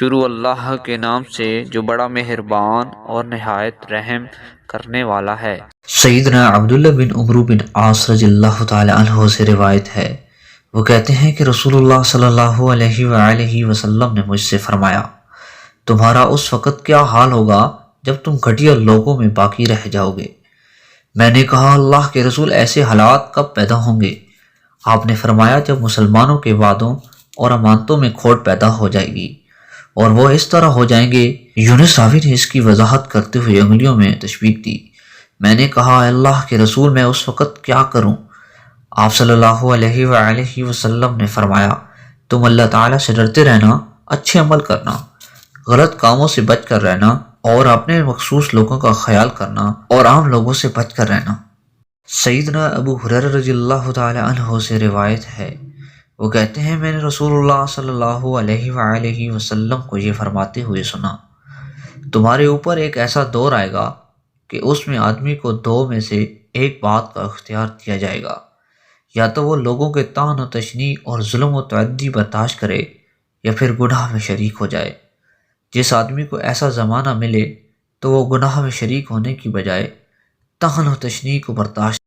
شروع اللہ کے نام سے جو بڑا مہربان اور نہایت رحم کرنے والا ہے۔ سیدنا عبداللہ بن عمرو بن عاص رضی اللہ تعالی عنہ سے روایت ہے، وہ کہتے ہیں کہ رسول اللہ صلی اللہ علیہ وآلہ وسلم نے مجھ سے فرمایا، تمہارا اس وقت کیا حال ہوگا جب تم گھٹیا لوگوں میں باقی رہ جاؤ گے؟ میں نے کہا، اللہ کے رسول، ایسے حالات کب پیدا ہوں گے؟ آپ نے فرمایا، جب مسلمانوں کے وعدوں اور امانتوں میں کھوٹ پیدا ہو جائے گی اور وہ اس طرح ہو جائیں گے۔ یونس راوی نے اس کی وضاحت کرتے ہوئے انگلیوں میں تشبیہ دی۔ میں نے کہا، اے اللہ کے رسول، میں اس وقت کیا کروں؟ آپ صلی اللہ علیہ وآلہ وسلم نے فرمایا، تم اللہ تعالیٰ سے ڈرتے رہنا، اچھے عمل کرنا، غلط کاموں سے بچ کر رہنا اور اپنے مخصوص لوگوں کا خیال کرنا اور عام لوگوں سے بچ کر رہنا۔ سیدنا ابو ہریرہ رضی اللہ تعالی عنہ سے روایت ہے، وہ کہتے ہیں، میں نے رسول اللہ صلی اللہ علیہ وآلہ وسلم کو یہ فرماتے ہوئے سنا، تمہارے اوپر ایک ایسا دور آئے گا کہ اس میں آدمی کو دو میں سے ایک بات کا اختیار دیا جائے گا، یا تو وہ لوگوں کے طعن و تشنیع اور ظلم و تعدی برداشت کرے یا پھر گناہ میں شریک ہو جائے۔ جس آدمی کو ایسا زمانہ ملے تو وہ گناہ میں شریک ہونے کی بجائے طعن و تشنیع کو برداشت